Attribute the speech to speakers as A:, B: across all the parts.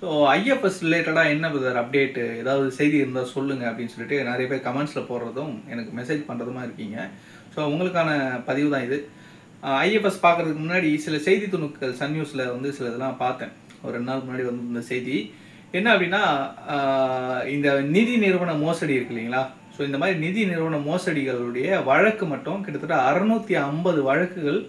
A: So IFS ரிலேட்டடாக என்ன brother update ஏதாவது செய்தி இருந்தால் சொல்லுங்கள் அப்படின்னு சொல்லிட்டு நிறைய பேர் கமெண்ட்ஸில் போடுறதும் எனக்கு மெசேஜ் பண்ணுறதுமா இருக்கீங்க. ஸோ உங்களுக்கான பதிவு தான் இது. ஐஎஃப்எஸ் பார்க்குறதுக்கு முன்னாடி சில செய்தி துணுக்கள் சன் நியூஸில் வந்து சில இதெல்லாம் பார்த்தேன். ஒரு 2 நாள் முன்னாடி வந்து இந்த செய்தி என்ன அப்படின்னா, இந்த நிதி நிறுவன மோசடி இருக்கு இல்லைங்களா? ஸோ இந்த மாதிரி நிதி நிறுவன மோசடிகளுடைய வழக்கு மட்டும் கிட்டத்தட்ட 650 வழக்குகள்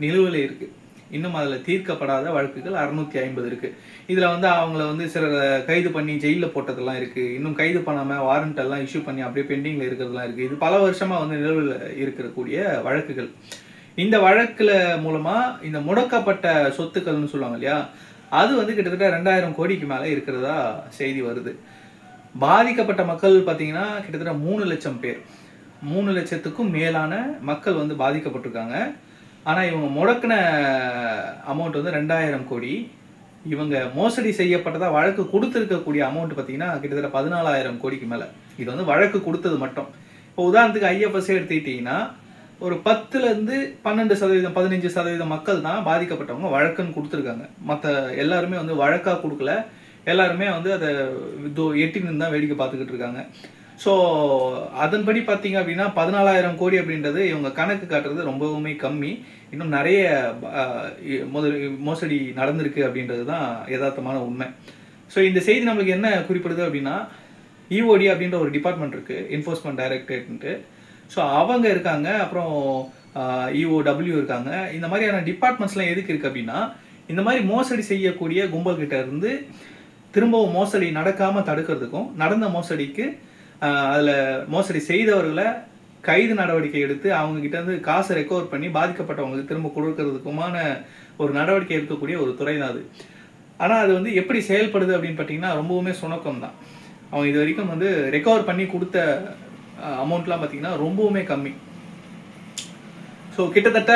A: நிலுவையில் இருக்குது. இன்னும் அதில் தீர்க்கப்படாத வழக்குகள் 650 இருக்குது. இதில் வந்து அவங்கள வந்து சிலர் கைது பண்ணி ஜெயிலில் போட்டதெல்லாம் இருக்குது. இன்னும் கைது பண்ணாமல் வாரண்ட் எல்லாம் இஷ்யூ பண்ணி அப்படியே பெண்டிங்கில் இருக்கிறதுலாம் இருக்குது. இது பல வருஷமாக வந்து நிலுவையில் இருக்கக்கூடிய வழக்குகள். இந்த வழக்கில் மூலமாக இந்த முடக்கப்பட்ட சொத்துக்கள்னு சொல்லுவாங்க இல்லையா, அது வந்து கிட்டத்தட்ட 2000 கோடிக்கு மேலே இருக்கிறதா செய்தி வருது. பாதிக்கப்பட்ட மக்கள் பார்த்தீங்கன்னா கிட்டத்தட்ட 3 லட்சம் பேர், 3 லட்சத்துக்கும் மேலான மக்கள் வந்து பாதிக்கப்பட்டிருக்காங்க. ஆனால் இவங்க முடக்கின அமௌண்ட் வந்து 2000 கோடி. இவங்க மோசடி செய்யப்பட்டதா வழக்கு கொடுத்துருக்கக்கூடிய அமௌண்ட் பார்த்தீங்கன்னா கிட்டத்தட்ட 14,000 கோடிக்கு மேலே. இது வந்து வழக்கு கொடுத்தது மட்டும். இப்போ உதாரணத்துக்கு ஐஎஃப்எஸ்ஸே எடுத்துக்கிட்டிங்கன்னா ஒரு 10லேருந்து 12%, 15% மக்கள் தான் பாதிக்கப்பட்டவங்க வழக்குன்னு கொடுத்துருக்காங்க. மற்ற எல்லாருமே வந்து வழக்காக கொடுக்கல. எல்லாருமே வந்து அதை எட்டின்னு தான் வேடிக்கை பார்த்துக்கிட்டு இருக்காங்க. ஸோ அதன்படி பார்த்தீங்க அப்படின்னா 14,000 கோடி அப்படின்றது இவங்க கணக்கு காட்டுறது ரொம்பவுமே கம்மி. இன்னும் நிறைய மோசடி நடந்திருக்கு அப்படின்றது தான் யதார்த்தமான உண்மை. ஸோ இந்த செய்தி நம்மளுக்கு என்ன குறிப்பிடுது அப்படின்னா, இஓடி அப்படின்ற ஒரு டிபார்ட்மெண்ட் இருக்குது, என்ஃபோர்ஸ்மெண்ட் டைரக்டரேட்ன்ட்டு. ஸோ அவங்க இருக்காங்க, அப்புறம் இஓடபிள்யூ இருக்காங்க. இந்த மாதிரியான டிபார்ட்மெண்ட்ஸ்லாம் எதுக்கு இருக்குது அப்படின்னா, இந்த மாதிரி மோசடி செய்யக்கூடிய கும்பல்கிட்ட இருந்து திரும்பவும் மோசடி நடக்காமல் தடுக்கிறதுக்கும், நடந்த மோசடிக்கு அதில் மோசடி செய்தவர்களை கைது நடவடிக்கை எடுத்து அவங்கக்கிட்ட இருந்து காசை ரெக்கவர் பண்ணி பாதிக்கப்பட்டவங்களுக்கு திரும்ப கொடுக்கறதுக்குமான ஒரு நடவடிக்கை எடுக்கக்கூடிய ஒரு துறை தான் அது. ஆனால் அது வந்து எப்படி செயல்படுது அப்படின்னு பார்த்தீங்கன்னா ரொம்பவுமே சுணக்கம் தான். அவங்க இது வரைக்கும் வந்து ரெக்கவர் பண்ணி கொடுத்த அமௌண்ட்லாம் பார்த்தீங்கன்னா ரொம்பவுமே கம்மி. ஸோ கிட்டத்தட்ட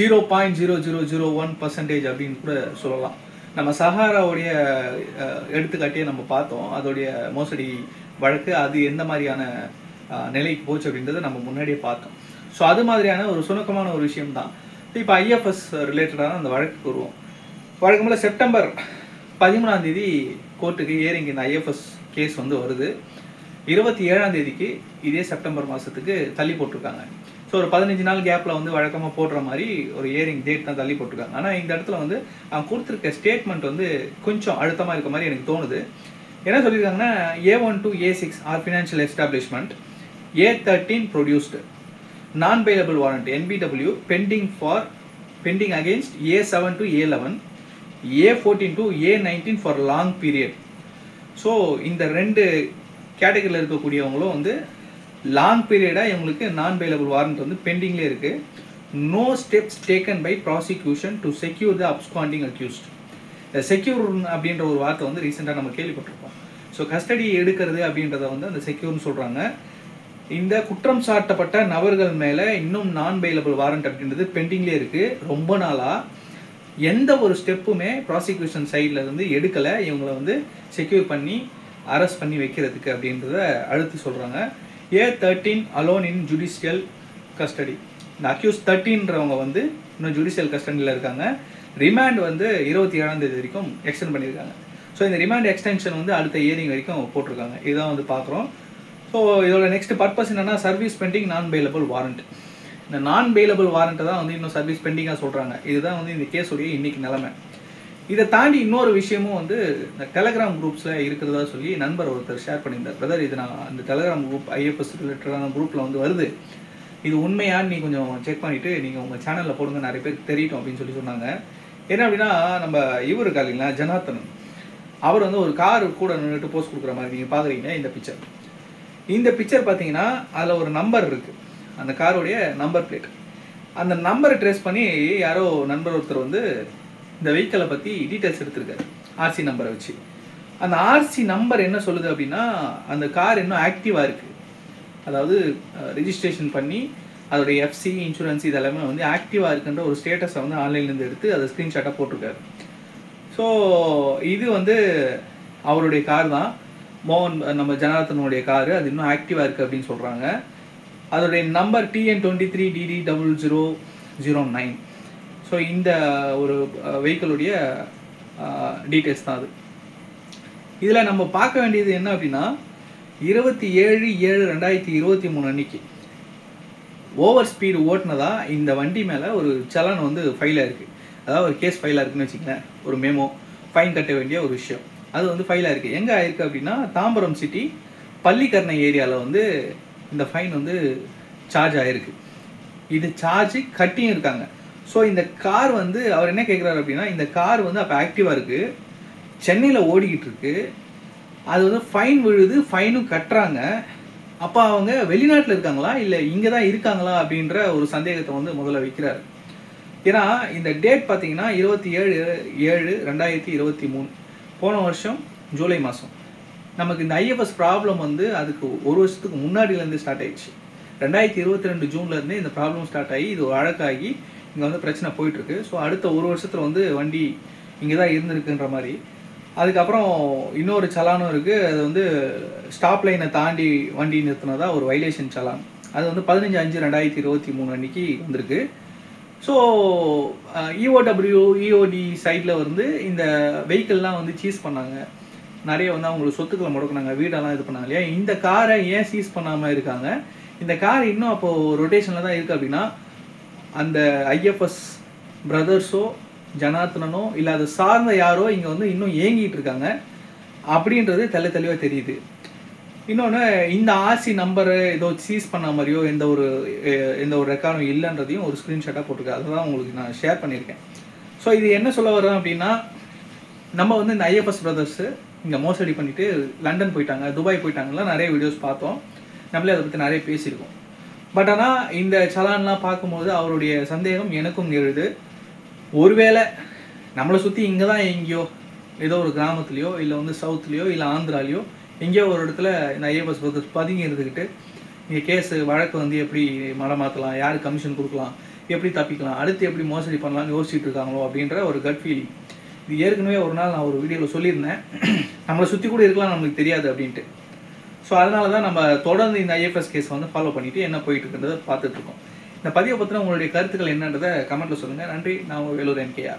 A: 0.0001% அப்படின்னு கூட சொல்லலாம். நம்ம சஹாராவுடைய எடுத்துக்காட்டியே நம்ம பார்த்தோம். அதோடைய மோசடி வழக்கு அது எந்த மாதிரியான நிலைக்கு போச்சு அப்படின்றத நம்ம முன்னாடியே பார்த்தோம். ஸோ அது மாதிரியான ஒரு சுணக்கமான ஒரு விஷயம்தான். இப்போ ஐஎஃப்எஸ் ரிலேட்டடான அந்த வழக்குக்கு வருவோம். வழக்கம்போல் செப்டம்பர் 13ஆம் தேதி கோர்ட்டுக்கு ஏறிங்க இந்த ஐஎஃப்எஸ் கேஸ் வந்து வருது. 27ஆம் தேதிக்கு இதே செப்டம்பர் மாதத்துக்கு தள்ளி போட்டிருக்காங்க. ஸோ ஒரு 15 நாள் கேப்பில் வந்து வழக்கமாக போடுற மாதிரி ஒரு ஏரிங் டேட் தான் தள்ளி போட்டிருக்காங்க. ஆனால் இந்த இடத்துல வந்து அவங்க கொடுத்துருக்க ஸ்டேட்மெண்ட் வந்து கொஞ்சம் அழுத்தமாக இருக்க மாதிரி எனக்கு தோணுது. என்ன சொல்லியிருக்காங்கன்னா, A1 to A6 are financial establishment, A13 produced non bailable warrant NBW pending against A7 to A11, A14 to A19 for long period. So இந்த 2 கேட்டகரியில் இருக்கக்கூடியவங்களும் வந்து லாங் பீரியடாக இவங்களுக்கு நான் பெயிலபிள் வாரண்ட் வந்து பெண்டிங்லேயே இருக்குது. No steps taken by prosecution to secure the absconding accused. Secure அப்படின்ற ஒரு வார்த்தை வந்து ரீசெண்டாக நம்ம கேள்விப்பட்டிருப்போம். ஸோ கஸ்டடி எடுக்கிறது அப்படின்றத வந்து அந்த செக்யூர்னு சொல்கிறாங்க. இந்த குற்றம் சாட்டப்பட்ட நபர்கள் மேலே இன்னும் நான் பெயிலபிள் வாரண்ட் அப்படின்றது பெண்டிங்லேயே இருக்குது. ரொம்ப நாளாக எந்த ஒரு ஸ்டெப்புமே ப்ராசிக்யூஷன் சைடில் இருந்து எடுக்கலை இவங்களை வந்து செக்யூர் பண்ணி அரெஸ்ட் பண்ணி வைக்கிறதுக்கு அப்படின்றத அழுத்தி சொல்கிறாங்க. A13 alone in judicial custody. இந்த அக்யூஸ் 13ன்றவங்க வந்து இன்னும் ஜுடிஷியல் கஸ்டடியில் இருக்காங்க. ரிமாண்ட் வந்து 27ஆம் தேதி வரைக்கும் எக்ஸ்டெண்ட் பண்ணியிருக்காங்க. ஸோ இந்த ரிமாண்ட் எக்ஸ்டென்ஷன் வந்து அடுத்த இயரிங் வரைக்கும் போட்டிருக்காங்க. இதுதான் வந்து பார்க்குறோம். ஸோ இதோட நெக்ஸ்ட் பர்பஸ் என்னென்னா, service pending non bailable warrant. இந்த நான் பெயிலபிள் வாரண்ட்டை தான் வந்து இன்னும் சர்வீஸ் பெண்டிங்காக சொல்கிறாங்க. இதுதான் வந்து இந்த கேஸுடைய இன்றைக்கி நிலைமை. இதை தாண்டி இன்னொரு விஷயமும் வந்து இந்த டெலகிராம் குரூப்ஸில் இருக்கிறதா சொல்லி நண்பர் ஒருத்தர் ஷேர் பண்ணியிருந்தார். பிரதர், இது நான் இந்த டெலகிராம் குரூப் ஐஎஃப்எஸ் ரிலேட்டடான குரூப்பில் வந்து வருது, இது உண்மையான்னு நீ கொஞ்சம் செக் பண்ணிவிட்டு நீங்கள் உங்கள் சேனலில் போடுங்க, நிறைய பேருக்கு தெரியட்டும் அப்படின்னு சொல்லி சொன்னாங்க. என்ன அப்படின்னா, நம்ம இவர் இருக்கா இல்லைங்களா, ஜனார்த்தன், அவர் வந்து ஒரு கார் கூட நின்றுட்டு போஸ்ட் கொடுக்குற மாதிரி நீங்கள் பார்க்குறீங்க. இந்த பிக்சர் பார்த்தீங்கன்னா அதில் ஒரு நம்பர் இருக்குது, அந்த காரோடைய நம்பர் பிளேட். அந்த நம்பரை ட்ரேஸ் பண்ணி யாரோ நண்பர் ஒருத்தர் வந்து இந்த வெஹிக்கிளை பற்றி டீட்டெயில்ஸ் எடுத்திருக்காரு, ஆர்சி நம்பரை வச்சு. அந்த ஆர்சி நம்பர் என்ன சொல்லுது அப்படின்னா, அந்த கார் இன்னும் ஆக்டிவாக இருக்குது. அதாவது ரிஜிஸ்ட்ரேஷன் பண்ணி அதோடைய எஃப்சி இன்சூரன்ஸ் இதெல்லாமே வந்து ஆக்டிவாக இருக்குன்ற ஒரு ஸ்டேட்டஸை வந்து ஆன்லைன்லேருந்து எடுத்து அதை ஸ்க்ரீன்ஷாட்டாக போட்டிருக்காரு. ஸோ இது வந்து அவருடைய கார் தான், மோகன் நம்ம ஜனார்த்தனுடைய காரு, அது இன்னும் ஆக்டிவாக இருக்குது அப்படின்னு சொல்கிறாங்க. அதோடைய நம்பர் TN23DD0009. ஸோ இந்த ஒரு வெஹிக்கிளுடைய டீட்டெயில்ஸ் தான் அது. இதில் நம்ம பார்க்க வேண்டியது என்ன அப்படின்னா 27/7/2023 அன்னைக்கு ஓவர் ஸ்பீடு ஓட்டுனதா இந்த வண்டி மேலே ஒரு சலான் வந்து ஃபைல் ஆயிருக்கு. அதாவது ஒரு கேஸ் ஃபைல் ஆயிருக்குன்னு வச்சுக்கங்களேன். ஒரு மெமோ ஃபைன் கட்ட வேண்டிய ஒரு விஷயம் அது வந்து ஃபைல் ஆயிருக்கு. எங்கே ஆயிருக்கு அப்படின்னா தாம்பரம் சிட்டி பள்ளிக்கரணை ஏரியாவில் வந்து இந்த ஃபைன் வந்து சார்ஜ் ஆயிருக்கு. இது சார்ஜ் கட்டியும் இருக்காங்க. ஸோ இந்த கார் வந்து அவர் என்ன கேட்குறாரு அப்படின்னா, இந்த கார் வந்து அப்போ ஆக்டிவாக இருக்குது, சென்னையில் ஓடிக்கிட்டு இருக்கு, அது வந்து ஃபைன் விழுது, ஃபைனும் கட்டுறாங்க. அப்போ அவங்க வெளிநாட்டில் இருக்காங்களா இல்லை இங்கே தான் இருக்காங்களா அப்படின்ற ஒரு சந்தேகத்தை வந்து முதல்ல வைக்கிறாரு. ஏன்னா இந்த டேட் பார்த்தீங்கன்னா 27/7/2023 போன வருஷம் ஜூலை மாதம். நமக்கு இந்த ஐஎஃப்எஸ் ப்ராப்ளம் வந்து அதுக்கு ஒரு வருஷத்துக்கு முன்னாடியிலேருந்து ஸ்டார்ட் ஆயிடுச்சு. 2022 ஜூன்லேருந்து இந்த ப்ராப்ளம் ஸ்டார்ட் ஆகி இது வழக்காகி இங்கே வந்து பிரச்சனை போயிட்டுருக்கு. ஸோ அடுத்த ஒரு வருஷத்தில் வந்து வண்டி இங்கே தான் இருந்திருக்குன்ற மாதிரி. அதுக்கப்புறம் இன்னொரு சலானும் இருக்குது. அது வந்து ஸ்டாப் லைனை தாண்டி வண்டி நிறுத்தினதா ஒரு வைலேஷன் சலான். அது வந்து 15/5/2023 அன்னைக்கு வந்திருக்கு. ஸோ இஓடபிள்யூ இஓடி சைடில் வந்து இந்த வெஹிக்கிள்லாம் வந்து சீஸ் பண்ணாங்க. நிறைய வந்து அவங்களுக்கு சொத்துக்களை முடக்குனாங்க, வீடெல்லாம் இது பண்ணாங்க இல்லையா. இந்த காரை ஏன் சீஸ் பண்ணாமல் இருக்காங்க? இந்த கார் இன்னும் அப்போது ரொட்டேஷனில் தான் இருக்குது அப்படின்னா அந்த ஐஎஃப்எஸ் பிரதர்ஸோ ஜனார்த்தனனோ இல்லை அது சார்ந்த யாரோ இங்கே வந்து இன்னும் ஏங்கிட்டு இருக்காங்க அப்படின்றது தெளிவாக தெரியுது. இன்னொன்று இந்த ஆர்சி நம்பரு ஏதோ சீஸ் பண்ண மாதிரியோ எந்த ஒரு ரெக்கார்டும் இல்லைன்றதையும் ஒரு ஸ்க்ரீன்ஷாட்டாக போட்டிருக்கேன். அதை தான் உங்களுக்கு நான் ஷேர் பண்ணியிருக்கேன். ஸோ இது என்ன சொல்ல வரோம் அப்படின்னா, நம்ம வந்து இந்த ஐஎஃப்எஸ் பிரதர்ஸு இங்கே மோசடி பண்ணிவிட்டு லண்டன் போயிட்டாங்க, துபாய் போயிட்டாங்கலாம் நிறைய வீடியோஸ் பார்த்தோம். நம்மளே அதை பற்றி நிறைய பேசியிருக்கோம். பட் ஆனால் இந்த சலான்லாம் பார்க்கும்போது அவருடைய சந்தேகம் எனக்கும் எழுது. ஒருவேளை நம்மளை சுற்றி இங்கே தான் எங்கேயோ ஏதோ ஒரு கிராமத்துலேயோ இல்லை வந்து சவுத்துலேயோ இல்லை ஆந்திராலேயோ எங்கேயோ ஒரு இடத்துல இந்த ஐஎஃப்எஸ் பிரதர்ஸ் பதுங்கி இருந்துக்கிட்டு இங்கே கேஸு வழக்கு வந்து எப்படி மலை மாற்றலாம், யார் கமிஷன் கொடுக்கலாம், எப்படி தப்பிக்கலாம், அடுத்து எப்படி மோசடி பண்ணலாம்னு யோசிச்சுட்டு இருக்காங்களோ அப்படின்ற ஒரு கட் ஃபீலிங். இது ஏற்கனவே ஒரு நாள் நான் ஒரு வீடியோவில் சொல்லியிருந்தேன், நம்மளை சுற்றி கூட இருக்கலாம் நம்மளுக்கு தெரியாது அப்படின்ட்டு. ஸோ அதனால தான் நம்ம தொடர்ந்து இந்த ஐஎஃப்எஸ் கேஸ் வந்து ஃபாலோ பண்ணிவிட்டு என்ன போயிட்டு இருக்குன்றதை பார்த்துட்ருக்கோம். இந்த பதிவை பற்றின உங்களுடைய கருத்துக்கள் என்னன்றதை கமெண்ட்டில் சொல்லுங்கள். நன்றி. நான் உங்கள் வேலூர் NKR.